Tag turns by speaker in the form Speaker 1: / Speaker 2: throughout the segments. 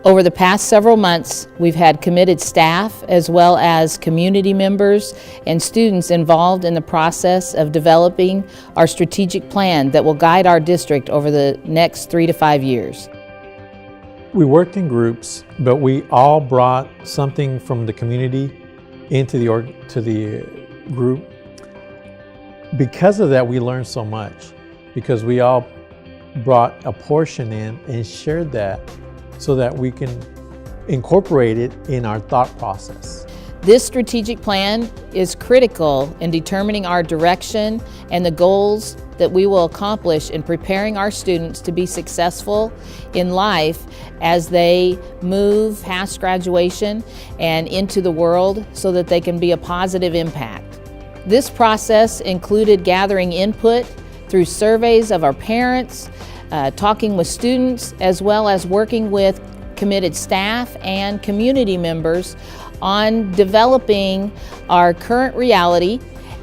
Speaker 1: Over the past several months, we've had committed staff as well as community members and students involved in the process of developing our strategic plan that will guide our district over the next 3 to 5 years.
Speaker 2: We worked in groups, but we all brought something from the community into the group. Because of that, we learned so much, because we all brought a portion in and shared that so that we can incorporate it in our thought process.
Speaker 1: This strategic plan is critical in determining our direction and the goals that we will accomplish in preparing our students to be successful in life as they move past graduation and into the world so that they can be a positive impact. This process included gathering input through surveys of our parents, talking with students, as well as working with committed staff and community members on developing our current reality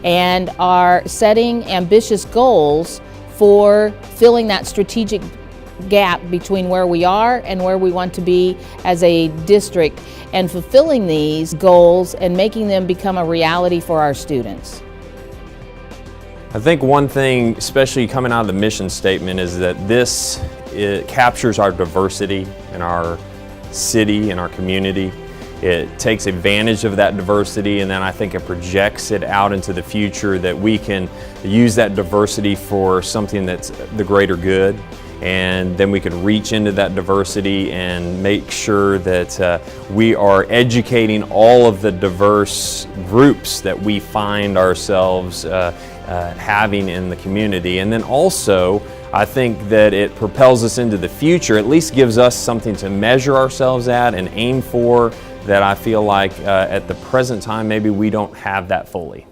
Speaker 1: and are setting ambitious goals for filling that strategic gap between where we are and where we want to be as a district, and fulfilling these goals and making them become a reality for our students.
Speaker 3: I think one thing, especially coming out of the mission statement, is that it captures our diversity in our city and our community. It takes advantage of that diversity, and then I think it projects it out into the future that we can use that diversity for something that's the greater good, and then we can reach into that diversity and make sure that we are educating all of the diverse groups that we find ourselves having in the community. And then also, I think that it propels us into the future, at least gives us something to measure ourselves at and aim for, that I feel like at the present time maybe we don't have that fully.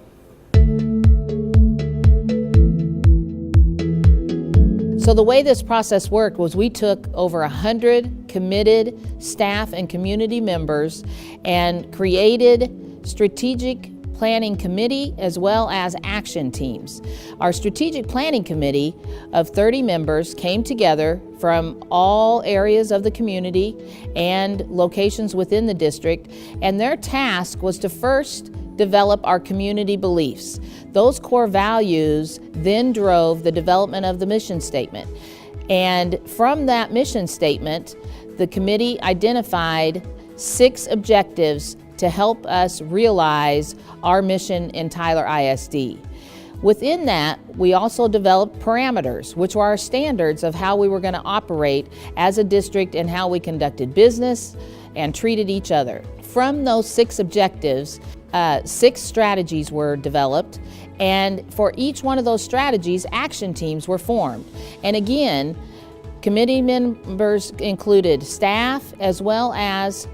Speaker 1: So the way this process worked was we took over 100 committed staff and community members and created strategic planning committee as well as action teams. Our strategic planning committee of 30 members came together from all areas of the community and locations within the district, and their task was to first develop our community beliefs. Those core values then drove the development of the mission statement. And from that mission statement, the committee identified 6 objectives to help us realize our mission in Tyler ISD. Within that, we also developed parameters, which were our standards of how we were going to operate as a district and how we conducted business and treated each other. From those 6 objectives, 6 strategies were developed, and for each one of those strategies, action teams were formed. And again, committee members included staff as well as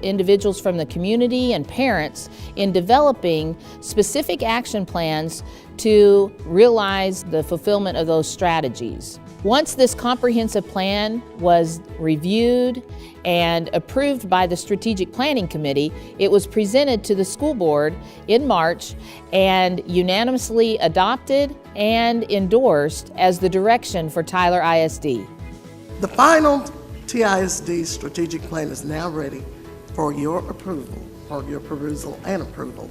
Speaker 1: individuals from the community and parents in developing specific action plans to realize the fulfillment of those strategies. Once this comprehensive plan was reviewed and approved by the Strategic Planning Committee, it was presented to the school board in March and unanimously adopted and endorsed as the direction for Tyler ISD.
Speaker 4: The final TISD strategic plan is now ready for your approval, or your perusal and approval.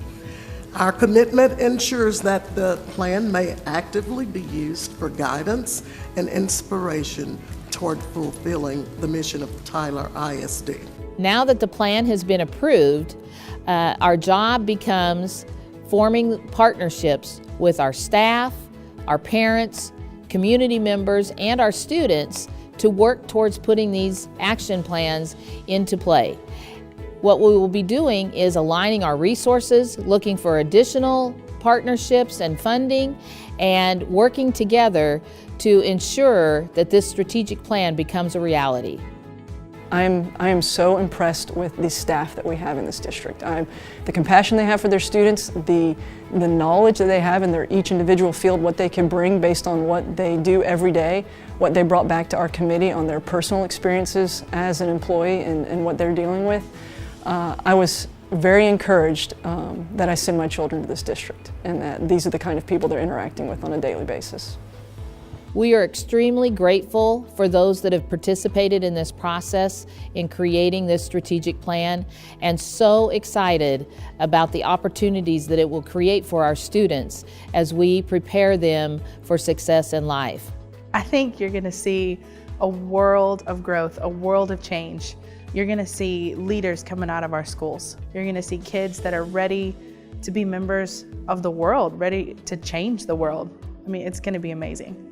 Speaker 4: Our commitment ensures that the plan may actively be used for guidance and inspiration toward fulfilling the mission of Tyler ISD.
Speaker 1: Now that the plan has been approved, our job becomes forming partnerships with our staff, our parents, community members, and our students to work towards putting these action plans into play. What we will be doing is aligning our resources, looking for additional partnerships and funding, and working together to ensure that this strategic plan becomes a reality.
Speaker 5: I am so impressed with the staff that we have in this district. The compassion they have for their students, the knowledge that they have in their each individual field, what they can bring based on what they do every day, what they brought back to our committee on their personal experiences as an employee and what they're dealing with. I was very encouraged that I send my children to this district and that these are the kind of people they're interacting with on a daily basis.
Speaker 1: We are extremely grateful for those that have participated in this process in creating this strategic plan, and so excited about the opportunities that it will create for our students as we prepare them for success in life.
Speaker 6: I think you're going to see a world of growth, a world of change. You're going to see leaders coming out of our schools. You're going to see kids that are ready to be members of the world, ready to change the world. I mean, it's going to be amazing.